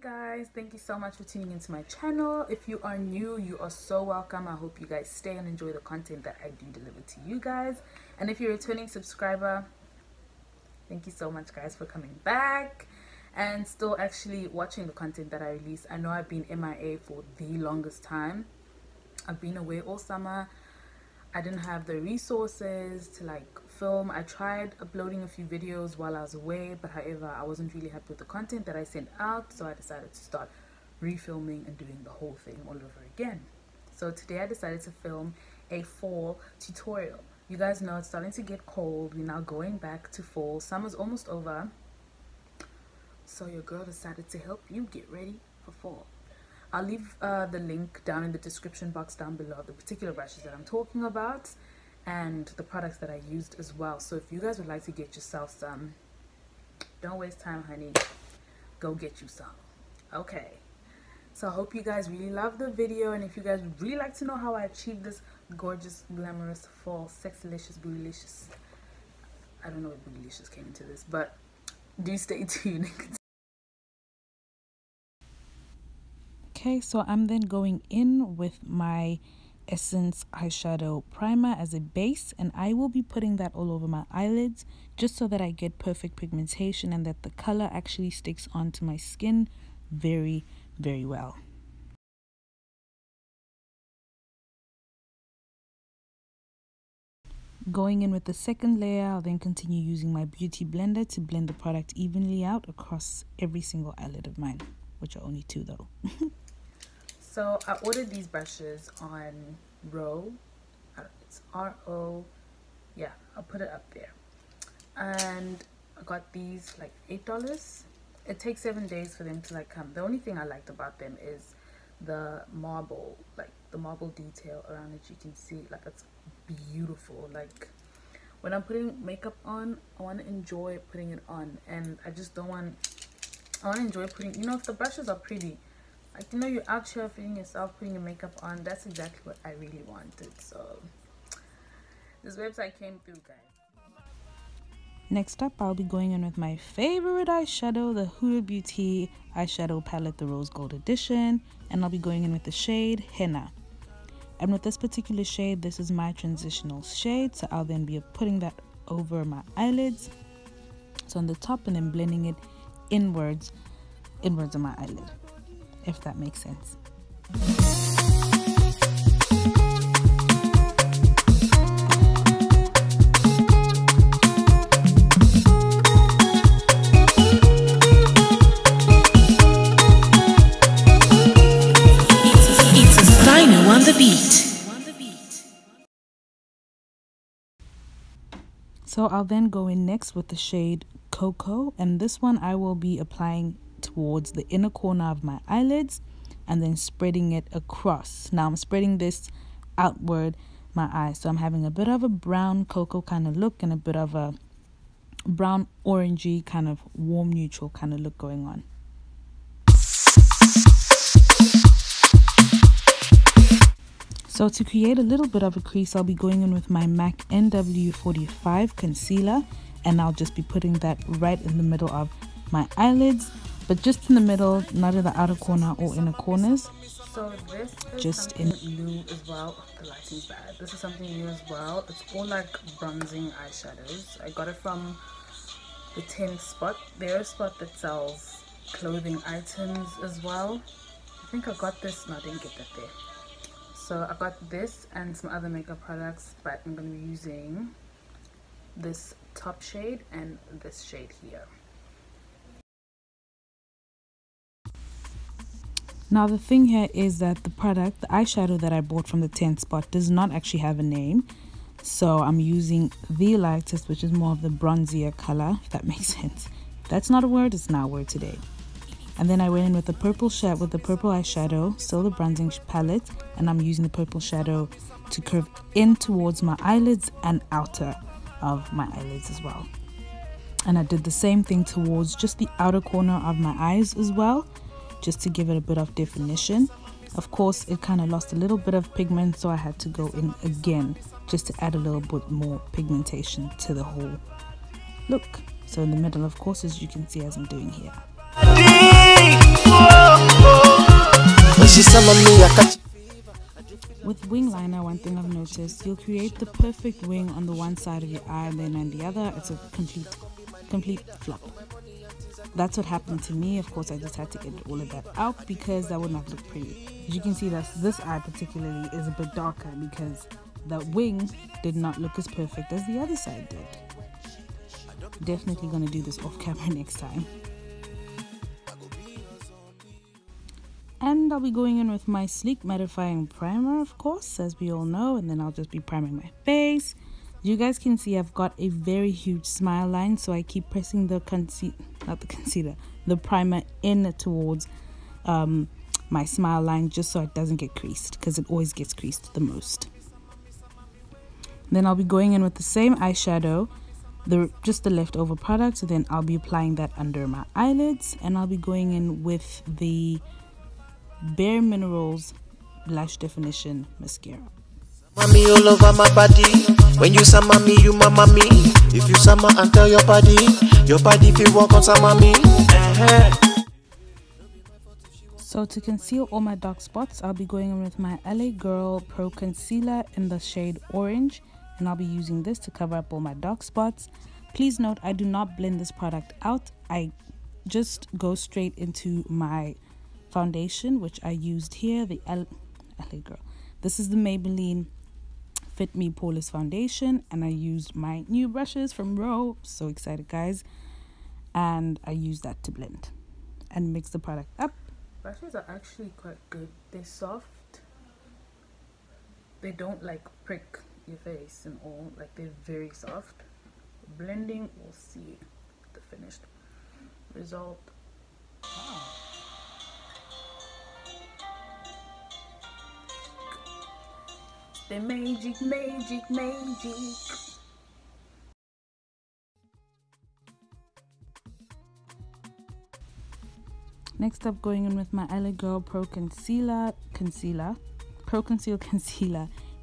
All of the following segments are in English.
Guys, thank you so much for tuning into my channel. If you are new, you are so welcome. I hope you guys stay and enjoy the content that I do deliver to you guys. And if you're a returning subscriber, thank you so much guys for coming back and still actually watching the content that I release. I know I've been MIA for the longest time. I've been away all summer. I didn't have the resources to like film. I tried uploading a few videos while I was away, but however I wasn't really happy with the content that I sent out, so I decided to start refilming and doing the whole thing all over again. So today I decided to film a fall tutorial. You guys know it's starting to get cold. We're now going back to fall. Summer's almost over, so your girl decided to help you get ready for fall. I'll leave the link down in the description box down below of the particular brushes that I'm talking about and the products that I used as well. So if you guys would like to get yourself some, don't waste time, honey, go get you some. Okay, so I hope you guys really love the video, and if you guys would really like to know how I achieved this gorgeous, glamorous fall, sexylicious, bootylicious, I don't know what bootylicious came into this, but do stay tuned. Okay, so I'm then going in with my Essence eyeshadow primer as a base, and I will be putting that all over my eyelids just so that I get perfect pigmentation and that the color actually sticks onto my skin very, very well. Going in with the second layer, I'll then continue using my beauty blender to blend the product evenly out across every single eyelid of mine, which are only 2 though. So I ordered these brushes on Row. It's R-O. Yeah, I'll put it up there. And I got these like $8. It takes 7 days for them to like come. The only thing I liked about them is the marble, like the marble detail around it. You can see like it's beautiful. Like when I'm putting makeup on, I want to enjoy putting it on, and I just don't want. I want to enjoy putting. You know, if the brushes are pretty. Like, you know, you're out here feeling yourself, putting your makeup on. That's exactly what I really wanted. So this website came through, guys. Next up, I'll be going in with my favorite eyeshadow, the Huda Beauty eyeshadow palette, the Rose Gold Edition. And I'll be going in with the shade Henna. And with this particular shade, this is my transitional shade. So I'll then be putting that over my eyelids. So on the top, and then blending it inwards of my eyelid, if that makes sense. It's a Steiner on the beat. So I'll then go in next with the shade Cocoa, and this one I will be applying towards the inner corner of my eyelids and then spreading it across. Now I'm spreading this outward my eyes, so I'm having a bit of a brown cocoa kind of look and a bit of a brown orangey kind of warm neutral kind of look going on. So to create a little bit of a crease, I'll be going in with my MAC NW45 concealer, and I'll just be putting that right in the middle of my eyelids, but just in the middle, not in the outer corner or inner corners. So this is just something new as well. Oh, the lighting's bad. This is something new as well. It's all like bronzing eyeshadows. I got it from the 10th spot. They're a spot that sells clothing items as well. I think I got this. No, I didn't get that there. So I got this and some other makeup products, but I'm going to be using this top shade and this shade here. Now the thing here is that the product, the eyeshadow that I bought from the 10th spot, does not actually have a name. So I'm using the lightest, which is more of the bronzier color, if that makes sense. If that's not a word, it's not a word today. And then I went in with the purple eyeshadow, still the bronzing palette, and I'm using the purple shadow to curve in towards my eyelids and outer of my eyelids as well. And I did the same thing towards just the outer corner of my eyes as well, just to give it a bit of definition. Of course, it kind of lost a little bit of pigment, so I had to go in again just to add a little bit more pigmentation to the whole look. So in the middle, of course, as you can see, as I'm doing here. With wing liner, one thing I've noticed, you'll create the perfect wing on the one side of your eye, and then on the other, it's a complete flop. That's what happened to me. Of course, I just had to edit all of that out because that would not look pretty. As you can see, that this eye particularly is a bit darker because the wing did not look as perfect as the other side did. Definitely going to do this off camera next time. And I'll be going in with my sleek mattifying primer, of course, as we all know, and then I'll just be priming my face. You guys can see I've got a very huge smile line, so I keep pressing the the primer in towards my smile line just so it doesn't get creased, because it always gets creased the most. Then I'll be going in with the same eyeshadow, just the leftover product, so then I'll be applying that under my eyelids, and I'll be going in with the Bare Minerals Blush Definition Mascara. Mommy all over my body. When you sama me, you mama me. If you sama and tell your body if you walk on sama me. So to conceal all my dark spots, I'll be going in with my LA Girl Pro Concealer in the shade Orange, and I'll be using this to cover up all my dark spots. Please note, I do not blend this product out. I just go straight into my foundation, which I used here, the LA Girl. This is the Maybelline Fit Me Poreless Foundation, and I used my new brushes from Romwe. So excited, guys. And I used that to blend and mix the product up. Brushes are actually quite good. They're soft. They don't like prick your face and all. Like, they're very soft. Blending, we'll see the finished result. Wow. The magic. Next up, going in with my LA Girl Pro Conceal Concealer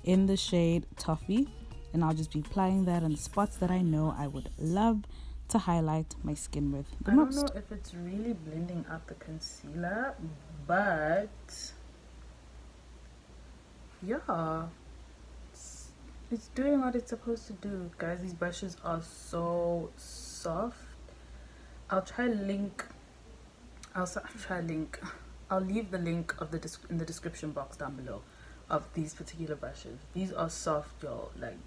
in the shade Toffee, and I'll just be applying that on the spots that I know I would love to highlight my skin with the most. I don't know if it's really blending out the concealer, but yeah, it's doing what it's supposed to do, guys. These brushes are so soft. I'll leave the link of in the description box down below of these particular brushes. These are soft, y'all. Like,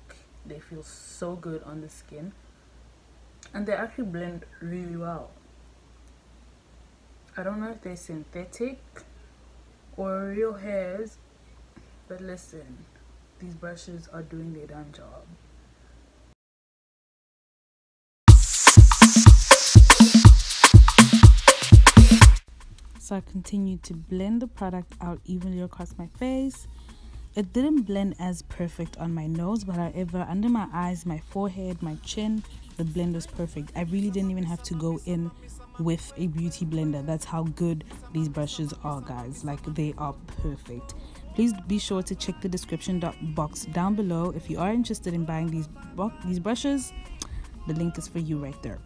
they feel so good on the skin, and they actually blend really well. I don't know if they're synthetic or real hairs, but listen, these brushes are doing their damn job. So I continued to blend the product out evenly across my face. It didn't blend as perfect on my nose, but however, under my eyes, my forehead, my chin, the blend was perfect. I really didn't even have to go in with a beauty blender. That's how good these brushes are, guys. Like, they are perfect. Please be sure to check the description box down below if you are interested in buying these brushes. The link is for you right there.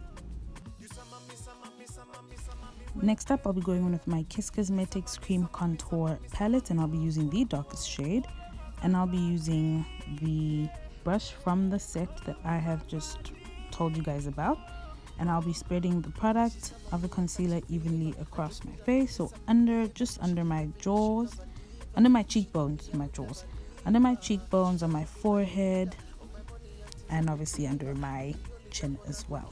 Next up, I'll be going on with my Kiss Cosmetics Cream Contour Palette, and I'll be using the darkest shade, and I'll be using the brush from the set that I have just told you guys about, and I'll be spreading the product of the concealer evenly across my face, so just under my jaws, under my cheekbones, under my cheekbones, on my forehead, and obviously under my chin as well.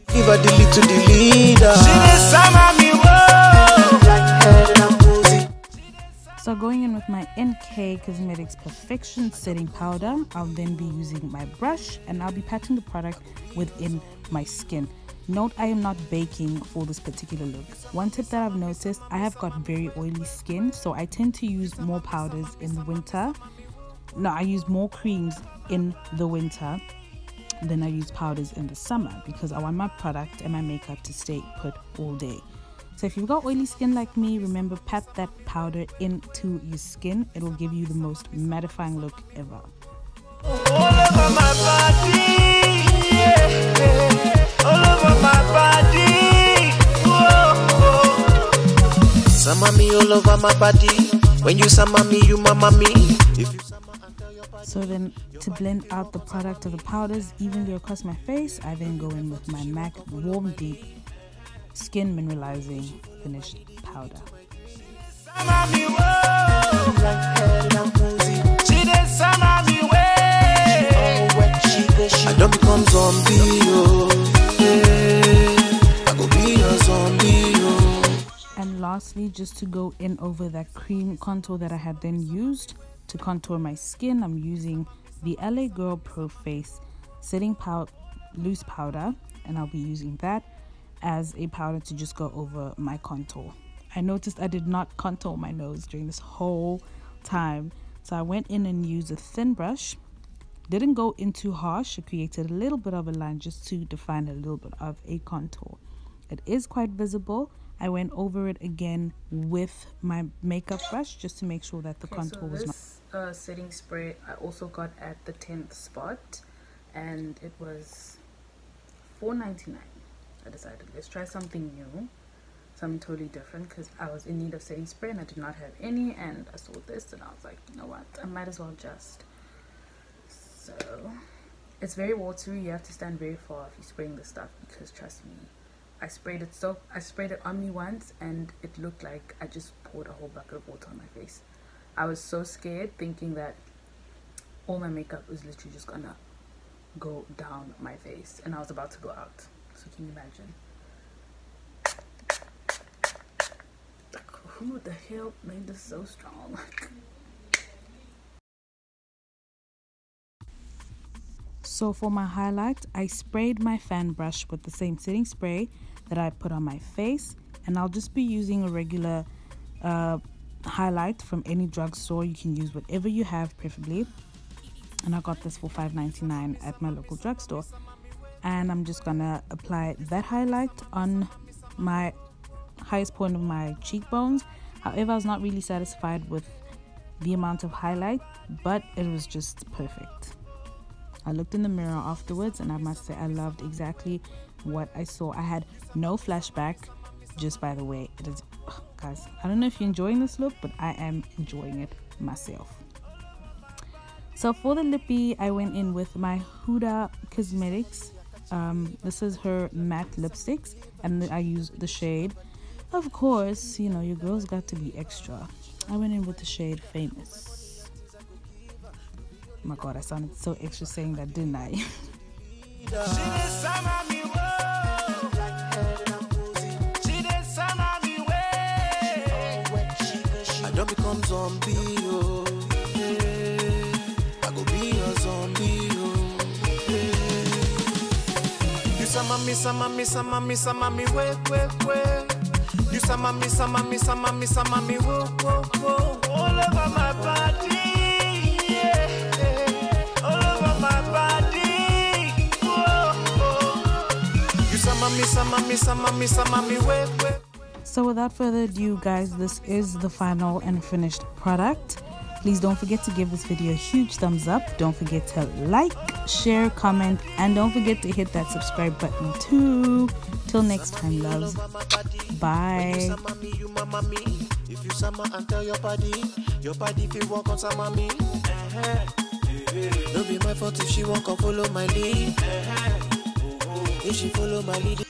Give her the lead to the leader. So going in with my NK Cosmetics Perfection Setting Powder, I'll then be using my brush, and I'll be patting the product within my skin. Note, I am not baking for this particular look. One tip that I've noticed, I have got very oily skin, so I tend to use more powders in the winter. No, I use more creams in the winter than I use powders in the summer, because I want my product and my makeup to stay put all day. So if you've got oily skin like me, remember, pat that powder into your skin. It will give you the most mattifying look ever. All over my body, yeah. All over my body. Whoa, whoa. Sama me all all over my body. When you summer me, you mama me. If you summer and tell your body. So then, to blend out the product of the powders evenly across my face, I then go in with my MAC Warm Deep Skin Mineralizing Finished Powder. I don't become zombie, I go be a zombie, And lastly, just to go in over that cream contour that I had then used to contour my skin, I'm using the LA Girl Pro Face Setting Loose Powder, and I'll be using that as a powder to just go over my contour. I noticed I did not contour my nose during this whole time, so I went in and used a thin brush. Didn't go in too harsh. It created a little bit of a line just to define a little bit of a contour. It is quite visible. I went over it again with my makeup brush just to make sure that the contour was not. This setting spray I also got at the 10th spot, and it was $4.99. I decided let's try something new, something totally different, because I was in need of setting spray and I did not have any, and I saw this and I was like, you know what, I might as well just. So it's very watery. You have to stand very far if you're spraying this stuff, because trust me, I sprayed it on me once and it looked like I just poured a whole bucket of water on my face. I was so scared, thinking that all my makeup was literally just gonna go down my face and I was about to go out. So can you imagine? Like, who the hell made this so strong? So for my highlight, I sprayed my fan brush with the same setting spray that I put on my face, and I'll just be using a regular highlight from any drugstore. You can use whatever you have, preferably, and I got this for $5.99 at my local drugstore. And I'm just gonna apply that highlight on my highest point of my cheekbones. However, I was not really satisfied with the amount of highlight, but it was just perfect. I looked in the mirror afterwards and I must say I loved exactly what I saw. I had no flashback, just by the way. It is, guys, I don't know if you're enjoying this look, but I am enjoying it myself. So for the lippy, I went in with my Huda Cosmetics. This is her matte lipsticks, and I used the shade, of course, you know, your girl's got to be extra. I went in with the shade Famous. Oh my god, I sounded so extra saying that, didn't I? I don't become zombie, I go be a zombie, You summer me, wait. You summer me, whoa. All over my body. Summer me, wait. So without further ado, guys, this is the final and finished product. Please don't forget to give this video a huge thumbs up. Don't forget to like, share, comment, and don't forget to hit that subscribe button too. Till next time, loves. Bye. If you summer and tell your body if you walk on summer me. Don't be my fault if she won't come follow my lead. If she follow my lead.